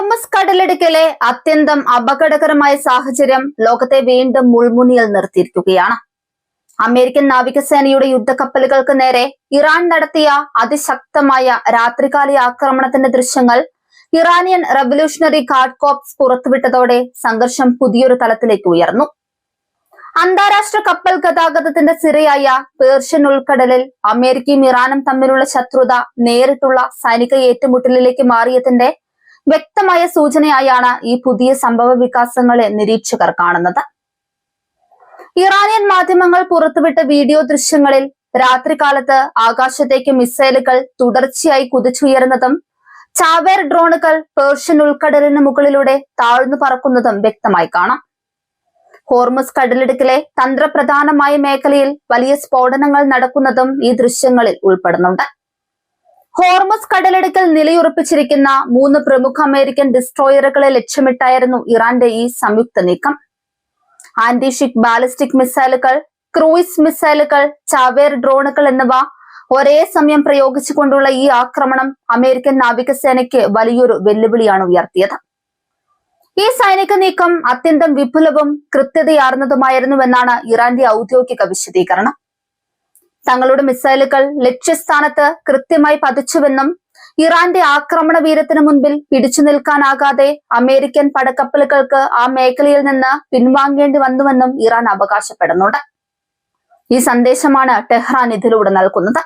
Hormuz കടലിടുക്കിലെ അത്യന്തം അപകടകരമായ സാഹചര്യം ലോകത്തെ വീണ്ടും മുൾമുനയിൽ നിർത്തിയിരിക്കുകയാണ്. അമേരിക്കൻ നാവികസേനയുടെ യുദ്ധക്കപ്പലുകൾക്ക് നേരെ ഇറാൻ നടത്തിയ അതിശക്തമായ രാത്രികാല ആക്രമണത്തിന്റെ ദൃശ്യങ്ങൾ ഇറാനിയൻ റവല്യൂഷണറി ഗാർഡ് കോർപ്സ് പുറത്തുവിട്ടതോടെ സംഘർഷം പുതിയൊരു തലത്തിലേക്ക് ഉയർന്നു. അന്താരാഷ്ട്ര കപ്പൽ ഗതാഗതത്തിന്റെ സിരയായ പേർഷ്യൻ ഉൾക്കടലിൽ അമേരിക്കയും ഇറാനും തമ്മിലുള്ള ശത്രുത നേരിട്ടുള്ള സൈനിക ഏറ്റുമുട്ടലിലേക്ക് മാറിയതിന്റെ വ്യക്തമായ സൂചനയായാണ് ഈ പുതിയ സംഭവ വികാസങ്ങളെ നിരീക്ഷകർ കാണുന്നത്. ഇറാനിയൻ മാധ്യമങ്ങൾ പുറത്തുവിട്ട വീഡിയോ ദൃശ്യങ്ങളിൽ രാത്രികാലത്ത് ആകാശത്തേക്ക് മിസൈലുകൾ തുടർച്ചയായി കുതിച്ചുയരുന്നതും ചാവേർ ഡ്രോണുകൾ പേർഷ്യൻ ഉൾക്കടലിന് മുകളിലൂടെ താഴ്ന്നു പറക്കുന്നതും വ്യക്തമായി കാണാം. ഹോർമുസ് കടലിടുക്കിലെ തന്ത്രപ്രധാനമായ മേഖലയിൽ വലിയ സ്ഫോടനങ്ങൾ നടക്കുന്നതും ഈ ദൃശ്യങ്ങളിൽ ഉൾപ്പെടുന്നുണ്ട്. ഹോർമുസ് കടലിടുക്കിൽ നിലയുറപ്പിച്ചിരിക്കുന്ന 3 പ്രമുഖ അമേരിക്കൻ ഡിസ്ട്രോയറുകളെ ലക്ഷ്യമിട്ടായിരുന്നു ഇറാന്റെ ഈ സംയുക്ത നീക്കം. ആന്റിഷിപ്പ് ബാലിസ്റ്റിക് മിസൈലുകൾ, ക്രൂയിസ് മിസൈലുകൾ, ചാവേർ ഡ്രോണുകൾ എന്നിവ ഒരേ സമയം പ്രയോഗിച്ചുകൊണ്ടുള്ള ഈ ആക്രമണം അമേരിക്കൻ നാവികസേനയ്ക്ക് വലിയൊരു വെല്ലുവിളിയാണ് ഉയർത്തിയത്. ഈ സൈനിക നീക്കം അത്യന്തം വിപുലവും കൃത്യതയാർന്നതുമായിരുന്നുവെന്നാണ് ഇറാന്റെ ഔദ്യോഗിക വിശദീകരണം. തങ്ങളുടെ മിസൈലുകൾ ലക്ഷ്യസ്ഥാനത്ത് കൃത്യമായി പതിച്ചുവെന്നും ഇറാന്റെ ആക്രമണ വീരത്തിന് മുൻപിൽ പിടിച്ചു നിൽക്കാനാകാതെ അമേരിക്കൻ പടക്കപ്പലുകൾക്ക് ആ മേഖലയിൽ നിന്ന് പിൻവാങ്ങേണ്ടി വന്നുവെന്നും ഇറാൻ അവകാശപ്പെടുന്നുണ്ട്. ഈ സന്ദേശമാണ് ടെഹ്റാൻ ഇതിലൂടെ നൽകുന്നത്.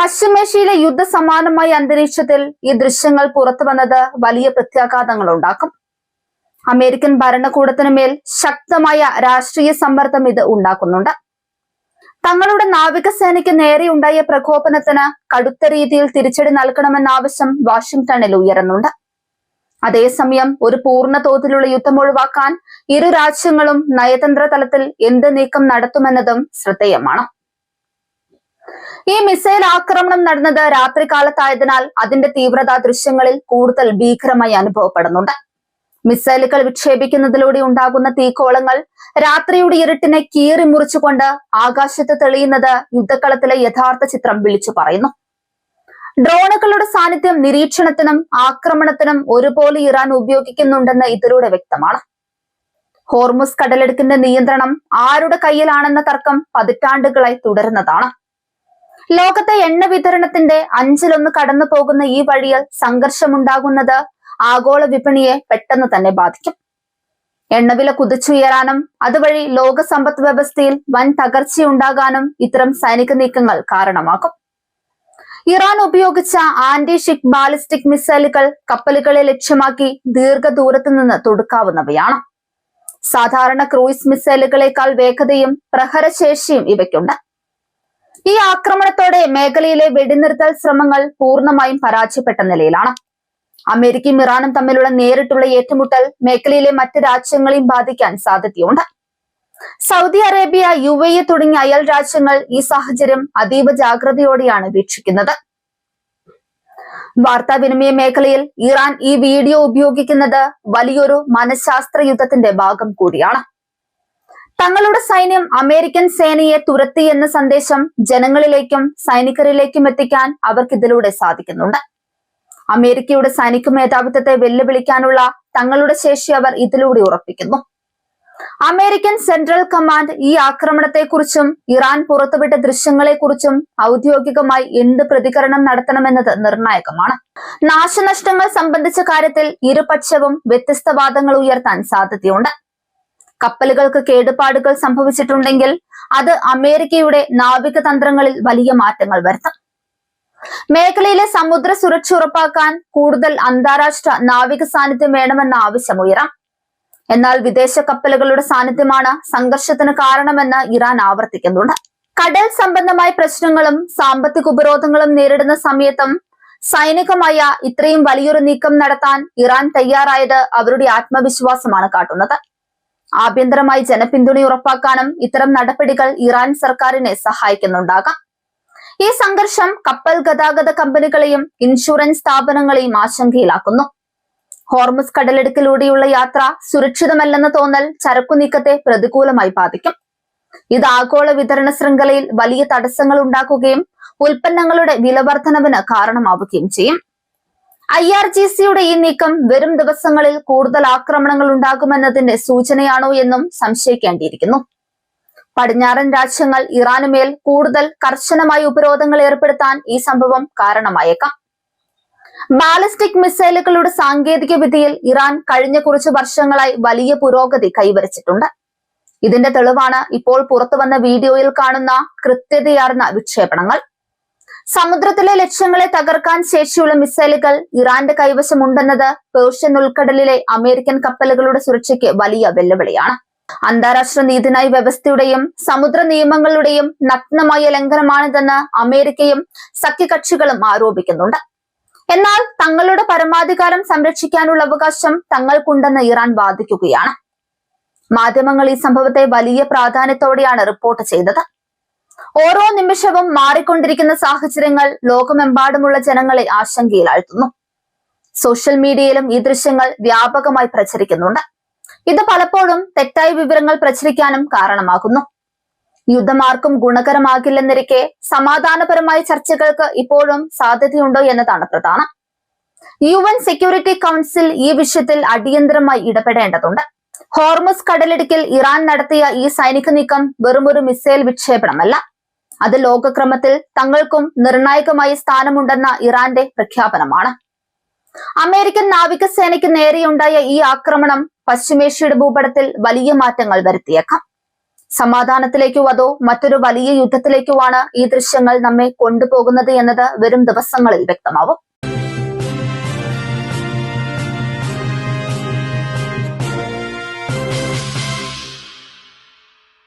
പശ്ചിമേഷ്യയിലെ യുദ്ധസമാനമായ അന്തരീക്ഷത്തിൽ ഈ ദൃശ്യങ്ങൾ പുറത്തു വന്നത് വലിയ പ്രത്യാഘാതങ്ങൾ ഉണ്ടാക്കും. അമേരിക്കൻ ഭരണകൂടത്തിനു മേൽ ശക്തമായ രാഷ്ട്രീയ സമ്മർദ്ദം ഇത് ഉണ്ടാക്കുന്നുണ്ട്. തങ്ങളുടെ നാവികസേനയ്ക്ക് നേരെയുണ്ടായ പ്രകോപനത്തിന് കടുത്ത രീതിയിൽ തിരിച്ചടി നൽകണമെന്ന ആവശ്യം വാഷിംഗ്ടണിൽ ഉയരുന്നുണ്ട്. അതേസമയം ഒരു പൂർണ്ണ തോതിലുള്ള യുദ്ധം ഒഴിവാക്കാൻ ഇരു രാജ്യങ്ങളും നയതന്ത്ര തലത്തിൽ എന്ത് നീക്കം നടത്തുമെന്നതും ശ്രദ്ധേയമാണ്. ഈ മിസൈൽ ആക്രമണം നടന്നത് രാത്രികാലത്തായതിനാൽ അതിന്റെ തീവ്രത ദൃശ്യങ്ങളിൽ കൂടുതൽ ഭീകരമായി അനുഭവപ്പെടുന്നുണ്ട്. മിസൈലുകൾ വിക്ഷേപിക്കുന്നതിലൂടെ ഉണ്ടാകുന്ന തീക്കോളങ്ങൾ രാത്രിയുടെ ഇരുട്ടിനെ കീറി മുറിച്ചുകൊണ്ട് ആകാശത്ത് തെളിയുന്നത് യുദ്ധക്കളത്തിലെ യഥാർത്ഥ ചിത്രം വിളിച്ചു പറയുന്നു. ഡ്രോണുകളുടെ സാന്നിധ്യം നിരീക്ഷണത്തിനും ആക്രമണത്തിനും ഒരുപോലെ ഇറാൻ ഉപയോഗിക്കുന്നുണ്ടെന്ന് ഇതിലൂടെ വ്യക്തമാണ്. ഹോർമുസ് കടലിടുക്കിന്റെ നിയന്ത്രണം ആരുടെ കയ്യിലാണെന്ന തർക്കം പതിറ്റാണ്ടുകളായി തുടരുന്നതാണ്. ലോകത്തെ എണ്ണ വിതരണത്തിന്റെ 1/5 കടന്നു പോകുന്ന ഈ വഴിയിൽ സംഘർഷമുണ്ടാകുന്നത് ആഗോള വിപണിയെ പെട്ടെന്ന് തന്നെ ബാധിക്കും. എണ്ണവില കുതിച്ചുയരാനും അതുവഴി ലോക സമ്പദ് വ്യവസ്ഥയിൽ വൻ തകർച്ചയുണ്ടാകാനും ഇത്തരം സൈനിക നീക്കങ്ങൾ കാരണമാകും. ഇറാൻ ഉപയോഗിച്ച ആന്റിഷിപ്പ് ബാലിസ്റ്റിക് മിസൈലുകൾ കപ്പലുകളെ ലക്ഷ്യമാക്കി ദീർഘദൂരത്തു നിന്ന് തൊടുക്കാവുന്നവയാണ്. സാധാരണ ക്രൂയിസ് മിസൈലുകളെക്കാൾ വേഗതയും പ്രഹരശേഷിയും ഇവയ്ക്കുണ്ട്. ഈ ആക്രമണത്തോടെ മേഖലയിലെ വെടിനിർത്തൽ ശ്രമങ്ങൾ പൂർണ്ണമായും പരാജയപ്പെട്ട നിലയിലാണ്. അമേരിക്കയും ഇറാനും തമ്മിലുള്ള നേരിട്ടുള്ള ഏറ്റുമുട്ടൽ മേഖലയിലെ മറ്റ് രാജ്യങ്ങളെയും ബാധിക്കാൻ സാധ്യതയുണ്ട്. സൗദി അറേബ്യ, UAE തുടങ്ങിയ അയൽ രാജ്യങ്ങൾ ഈ സാഹചര്യം അതീവ ജാഗ്രതയോടെയാണ് വീക്ഷിക്കുന്നത്. വാർത്താവിനിമയ മേഖലയിൽ ഇറാൻ ഈ വീഡിയോ ഉപയോഗിക്കുന്നത് വലിയൊരു മനഃശാസ്ത്ര യുദ്ധത്തിന്റെ ഭാഗം കൂടിയാണ്. തങ്ങളുടെ സൈന്യം അമേരിക്കൻ സേനയെ തുരത്തി എന്ന സന്ദേശം ജനങ്ങളിലേക്കും സൈനികരിലേക്കും എത്തിക്കാൻ അവർക്ക് ഇതിലൂടെ സാധിക്കുന്നുണ്ട്. അമേരിക്കയുടെ സൈനിക മേധാവിത്വത്തെ വെല്ലുവിളിക്കാനുള്ള തങ്ങളുടെ ശേഷി അവർ ഇതിലൂടെ ഉറപ്പിക്കുന്നു. അമേരിക്കൻ സെൻട്രൽ കമാൻഡ് ഈ ആക്രമണത്തെക്കുറിച്ചും ഇറാൻ പുറത്തുവിട്ട ദൃശ്യങ്ങളെക്കുറിച്ചും ഔദ്യോഗികമായി എന്ത് പ്രതികരണം നടത്തണമെന്നത് നിർണായകമാണ്. നാശനഷ്ടങ്ങൾ സംബന്ധിച്ച കാര്യത്തിൽ ഇരുപക്ഷവും വ്യത്യസ്ത വാദങ്ങൾ ഉയർത്താൻ സാധ്യതയുണ്ട്. കപ്പലുകൾക്ക് കേടുപാടുകൾ സംഭവിച്ചിട്ടുണ്ടെങ്കിൽ അത് അമേരിക്കയുടെ നാവിക തന്ത്രങ്ങളിൽ വലിയ മാറ്റങ്ങൾ വരുത്തും. മേഖലയിലെ സമുദ്ര സുരക്ഷ ഉറപ്പാക്കാൻ കൂടുതൽ അന്താരാഷ്ട്ര നാവിക സാന്നിധ്യം വേണമെന്ന ആവശ്യമുയരാം. എന്നാൽ വിദേശ കപ്പലുകളുടെ സാന്നിധ്യമാണ് സംഘർഷത്തിന് കാരണമെന്ന് ഇറാൻ ആവർത്തിക്കുന്നുണ്ട്. കടൽ സംബന്ധമായ പ്രശ്നങ്ങളും സാമ്പത്തിക ഉപരോധങ്ങളും നേരിടുന്ന സമയത്തും സൈനികമായ ഇത്രയും വലിയൊരു നീക്കം നടത്താൻ ഇറാൻ തയ്യാറായത് അവരുടെ ആത്മവിശ്വാസമാണ് കാട്ടുന്നത്. ആഭ്യന്തരമായി ജനപിന്തുണ ഉറപ്പാക്കാനും ഇത്തരം നടപടികൾ ഇറാൻ സർക്കാരിനെ സഹായിക്കുന്നുണ്ടാകാം. ഈ സംഘർഷം കപ്പൽ ഗതാഗത കമ്പനികളെയും ഇൻഷുറൻസ് സ്ഥാപനങ്ങളെയും ആശങ്കയിലാക്കുന്നു. ഹോർമുസ് കടലിടുക്കിലൂടെയുള്ള യാത്ര സുരക്ഷിതമല്ലെന്ന തോന്നൽ ചരക്കു നീക്കത്തെ പ്രതികൂലമായി ബാധിക്കും. ഇത് ആഗോള വിതരണ ശൃംഖലയിൽ വലിയ തടസ്സങ്ങൾ ഉണ്ടാക്കുകയും ഉൽപ്പന്നങ്ങളുടെ വിലവർദ്ധനവിന് കാരണമാവുകയും ചെയ്യും. IRGCയുടെ ഈ നീക്കം വരും ദിവസങ്ങളിൽ കൂടുതൽ ആക്രമണങ്ങൾ ഉണ്ടാകുമെന്നതിന്റെ സൂചനയാണോ എന്നും സംശയിക്കേണ്ടിയിരിക്കുന്നു. പടിഞ്ഞാറൻ രാജ്യങ്ങൾ ഇറാനുമേൽ കൂടുതൽ കർശനമായ ഉപരോധങ്ങൾ ഏർപ്പെടുത്താൻ ഈ സംഭവം കാരണമായേക്കാം. ബാലിസ്റ്റിക് മിസൈലുകളുടെ സാങ്കേതിക വിദ്യയിൽ ഇറാൻ കഴിഞ്ഞ കുറച്ചു വർഷങ്ങളായി വലിയ പുരോഗതി കൈവരിച്ചിട്ടുണ്ട്. ഇതിന്റെ തെളിവാണ് ഇപ്പോൾ പുറത്തുവന്ന വീഡിയോയിൽ കാണുന്ന കൃത്യതയാർന്ന വിക്ഷേപണങ്ങൾ. സമുദ്രത്തിലെ ലക്ഷ്യങ്ങളെ തകർക്കാൻ ശേഷിയുള്ള മിസൈലുകൾ ഇറാന്റെ കൈവശമുണ്ടെന്നത് പേർഷ്യൻ ഉൾക്കടലിലെ അമേരിക്കൻ കപ്പലുകളുടെ സുരക്ഷയ്ക്ക് വലിയ വെല്ലുവിളിയാണ്. അന്താരാഷ്ട്ര നീതിന്യായ വ്യവസ്ഥയുടെയും സമുദ്ര നിയമങ്ങളുടെയും നഗ്നമായ ലംഘനമാണിതെന്ന് അമേരിക്കയും സഖ്യകക്ഷികളും ആരോപിക്കുന്നുണ്ട്. എന്നാൽ തങ്ങളുടെ പരമാധികാരം സംരക്ഷിക്കാനുള്ള അവകാശം തങ്ങൾക്കുണ്ടെന്ന് ഇറാൻ വാദിക്കുകയാണ്. മാധ്യമങ്ങൾ ഈ സംഭവത്തെ വലിയ പ്രാധാന്യത്തോടെയാണ് റിപ്പോർട്ട് ചെയ്തത്. ഓരോ നിമിഷവും മാറിക്കൊണ്ടിരിക്കുന്ന സാഹചര്യങ്ങൾ ലോകമെമ്പാടുമുള്ള ജനങ്ങളെ ആശങ്കയിലാഴ്ത്തുന്നു. സോഷ്യൽ മീഡിയയിലും ഈ ദൃശ്യങ്ങൾ വ്യാപകമായി പ്രചരിക്കുന്നുണ്ട്. ഇത് പലപ്പോഴും തെറ്റായ വിവരങ്ങൾ പ്രചരിക്കാനും കാരണമാകുന്നു. യുദ്ധം ആർക്കും ഗുണകരമാകില്ലെന്നിരിക്കെ സമാധാനപരമായ ചർച്ചകൾക്ക് ഇപ്പോഴും സാധ്യതയുണ്ടോ എന്നതാണ് പ്രധാനം. UN സെക്യൂരിറ്റി കൗൺസിൽ ഈ വിഷയത്തിൽ അടിയന്തരമായി ഇടപെടേണ്ടതുണ്ട്. ഹോർമുസ് കടലിടുക്കിൽ ഇറാൻ നടത്തിയ ഈ സൈനിക നീക്കം വെറുമൊരു മിസൈൽ വിക്ഷേപണമല്ല. അത് ലോകക്രമത്തിൽ തങ്ങൾക്കും നിർണായകമായ സ്ഥാനമുണ്ടെന്ന ഇറാന്റെ പ്രഖ്യാപനമാണ്. അമേരിക്കൻ നാവികസേനയ്ക്ക് നേരെയുണ്ടായ ഈ ആക്രമണം പശ്ചിമേഷ്യയുടെ ഭൂപടത്തിൽ വലിയ മാറ്റങ്ങൾ വരുത്തിയേക്കാം. സമാധാനത്തിലേക്കോ അതോ മറ്റൊരു വലിയ യുദ്ധത്തിലേക്കോ ആണ് ഈ ദൃശ്യങ്ങൾ നമ്മെ കൊണ്ടുപോകുന്നത് എന്നത് വരും ദിവസങ്ങളിൽ വ്യക്തമാവും.